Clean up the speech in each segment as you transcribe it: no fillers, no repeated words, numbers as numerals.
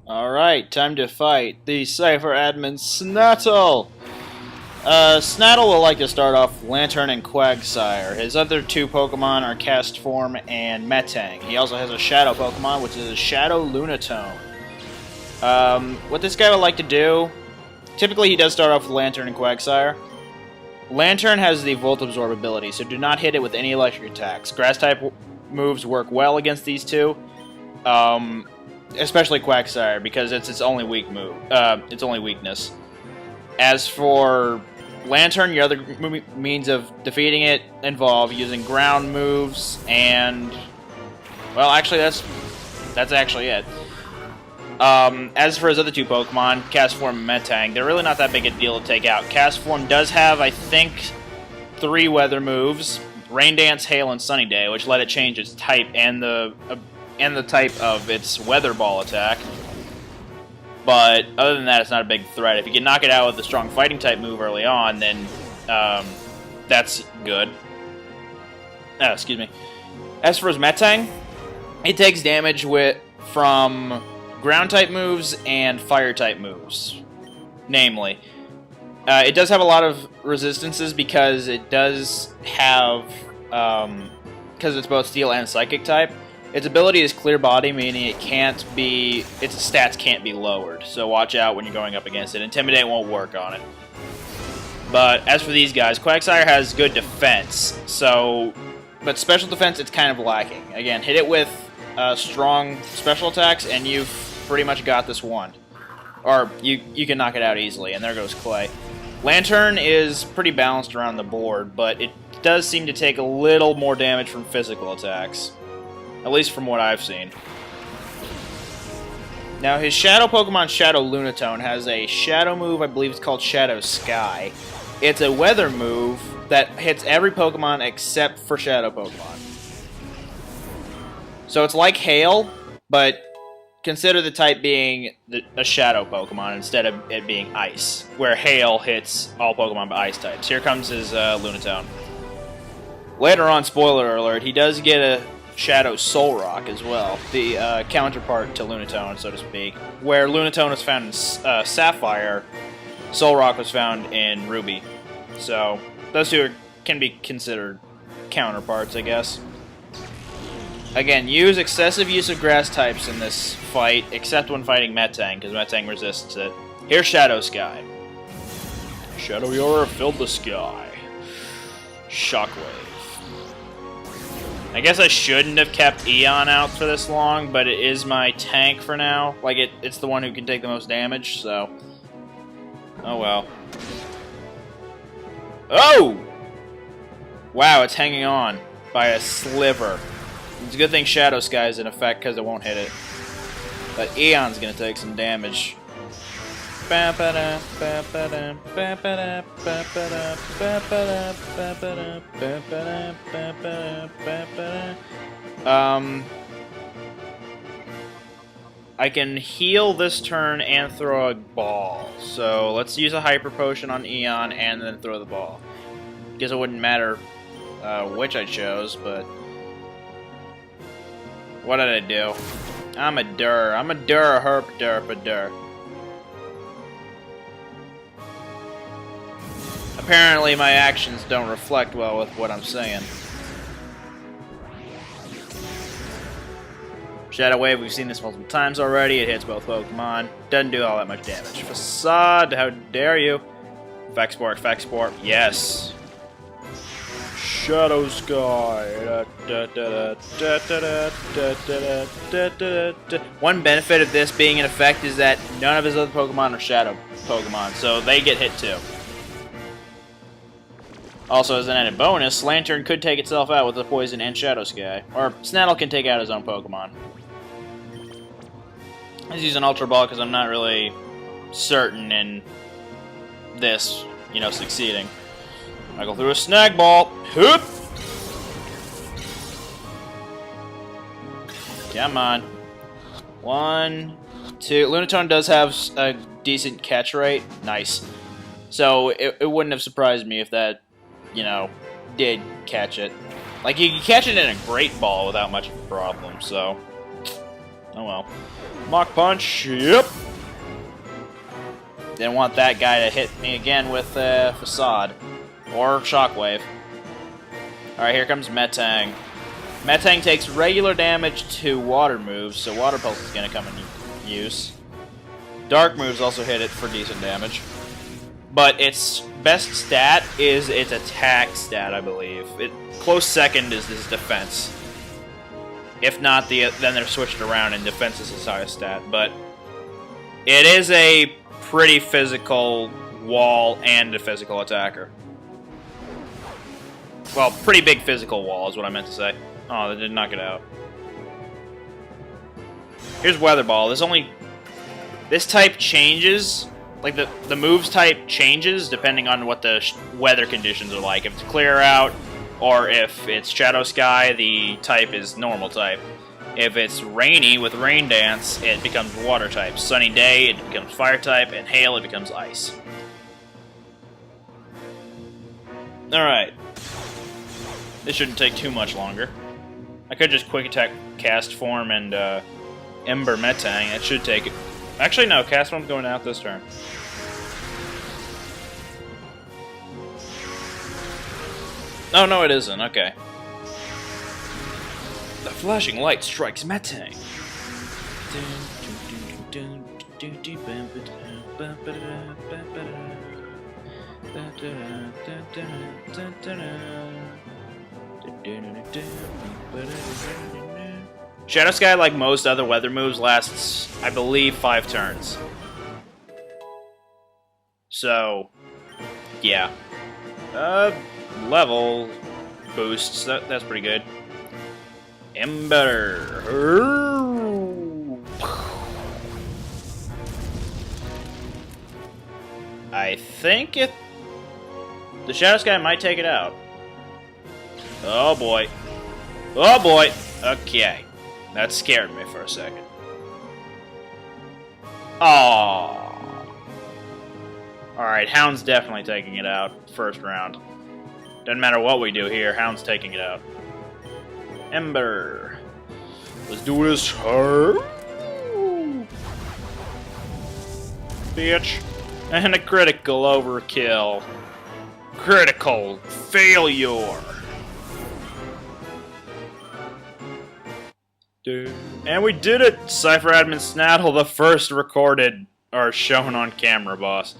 Alright, time to fight the Cypher admin Snattle! Snattle will like to start off with Lantern and Quagsire. His other two Pokemon are Castform and Metang. He also has a Shadow Pokemon, which is a Shadow Lunatone. What this guy would like to do, typically he does start off with Lantern and Quagsire. Lantern has the Volt Absorb ability, so do not hit it with any electric attacks. Grass-type moves work well against these two. Especially Quagsire, because it's its only weak move. Its only weakness. As for Lantern, your other means of defeating it involve using ground moves and, well, actually that's actually it. As for his other two Pokemon, Castform and Metang, they're really not that big a deal to take out. Castform does have, I think, 3 weather moves: Rain Dance, Hail, and Sunny Day, which let it change its type and the type of its Weather Ball attack. But other than that, it's not a big threat. If you can knock it out with a strong Fighting type move early on, then that's good. Excuse me. As for his Metang, it takes damage from Ground type moves and Fire type moves, namely. It does have a lot of resistances because it does have, because it's both Steel and Psychic type. Its ability is Clear Body, meaning its stats can't be lowered, so watch out when you're going up against it. Intimidate won't work on it. But as for these guys, Quagsire has good defense, but special defense it's kind of lacking. Again, hit it with strong special attacks, and you've pretty much got this one. Or you can knock it out easily, and there goes Clay. Lantern is pretty balanced around the board, but it does seem to take a little more damage from physical attacks. At least from what I've seen. Now, his Shadow Pokemon, Shadow Lunatone, has a Shadow move, I believe it's called Shadow Sky. It's a Weather move that hits every Pokemon except for Shadow Pokemon. So it's like Hail, but consider the type being a Shadow Pokemon instead of it being Ice, where Hail hits all Pokemon by Ice types. Here comes his Lunatone. Later on, spoiler alert, he does get a Shadow Soul Rock as well, the counterpart to Lunatone, so to speak. Where Lunatone was found in Sapphire, Soul Rock was found in Ruby. So, those two can be considered counterparts, I guess. Again, use excessive use of grass types in this fight, except when fighting Metang, because Metang resists it. Here's Shadow Sky. Shadow Aura filled the sky. Shockwave. I guess I shouldn't have kept Eon out for this long, but it is my tank for now. Like, it's the one who can take the most damage, so... Oh well. Oh! Wow, it's hanging on by a sliver. It's a good thing Shadow Sky is in effect, because it won't hit it. But Eon's gonna take some damage. I can heal this turn and throw a ball. So let's use a Hyper Potion on Eon and then throw the ball. Guess it wouldn't matter which I chose, but what did I do? I'm a herp derp a derp. Apparently my actions don't reflect well with what I'm saying. Shadow Wave, we've seen this multiple times already. It hits both Pokemon. Doesn't do all that much damage. Facade, how dare you? Fexport, yes. Shadow Sky. One benefit of this being in effect is that none of his other Pokemon are Shadow Pokemon, so they get hit too. Also, as an added bonus, Lantern could take itself out with the Poison and Shadow Sky. Or Snattle can take out his own Pokemon. Let's use an Ultra Ball because I'm not really certain in this, succeeding. I go through a Snag Ball. Hoop! Come on. 1, 2. Lunatone does have a decent catch rate. Nice. So, it wouldn't have surprised me if that did catch it. Like, you can catch it in a Great Ball without much of a problem, so... Oh well. Mach Punch, yep! Didn't want that guy to hit me again with Facade. Or Shockwave. Alright, here comes Metang. Metang takes regular damage to water moves, so Water Pulse is going to come in use. Dark moves also hit it for decent damage. But its best stat is its attack stat, I believe. Close second is this defense. If not, then they're switched around and defense is its highest stat. But it is a pretty physical wall and a physical attacker. Well, pretty big physical wall is what I meant to say. Oh, that did knock it out. Here's Weather Ball. This type changes. Like, the moves type changes depending on what the weather conditions are like. If it's clear out, or if it's Shadow Sky, the type is normal type. If it's rainy with Rain Dance, it becomes water type. Sunny day, it becomes fire type, and hail, it becomes ice. Alright. This shouldn't take too much longer. I could just quick attack Cast Form and Ember Metang. That should take it. Actually, no, Cast Form's going out this turn. Oh, no, it isn't. Okay. The flashing light strikes Metang. Shadow Sky, like most other weather moves, lasts, I believe, 5 turns. So, yeah. Level boosts, that's pretty good. Ember. I think the Shadow Sky might take it out. Oh boy. Oh boy. Okay. That scared me for a second. Aww. Alright, Hound's definitely taking it out first round. Doesn't matter what we do here, Hound's taking it out. Ember. Let's do this. Bitch. And a critical overkill. Critical failure. And we did it! Cypher Admin Snattle, the first recorded or shown on camera boss.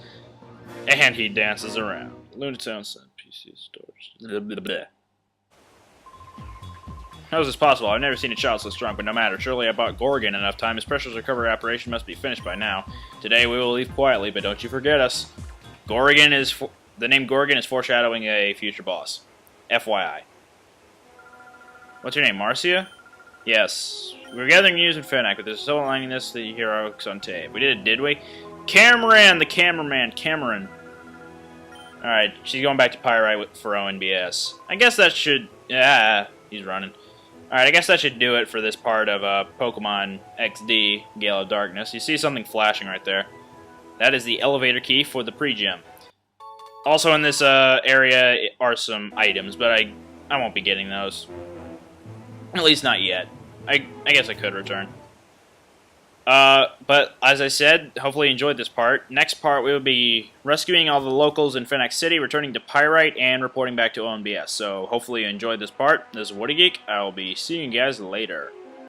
And he dances around. Lunatone sent PC stores. Blah, blah, blah. How is this possible? I've never seen a child so strong, but no matter. Surely I bought Gorgon enough time. His precious recovery operation must be finished by now. Today we will leave quietly, but don't you forget us. The name Gorgon is foreshadowing a future boss. FYI. What's your name, Marcia? Yes. We're gathering news in Fennec, but there's so aligning this to the heroics on tape. We did it, did we? Cameron, the cameraman, Cameron. Alright, she's going back to Pyrite for ONBS. I guess that should... Yeah, he's running. Alright, I guess that should do it for this part of Pokemon XD, Gale of Darkness. You see something flashing right there. That is the elevator key for the pre-gym. Also in this area are some items, but I won't be getting those. At least not yet. I guess I could return. But as I said, hopefully you enjoyed this part. Next part, we will be rescuing all the locals in Fennec City, returning to Pyrite, and reporting back to ONBS. So hopefully you enjoyed this part. This is Woody Geek. I will be seeing you guys later.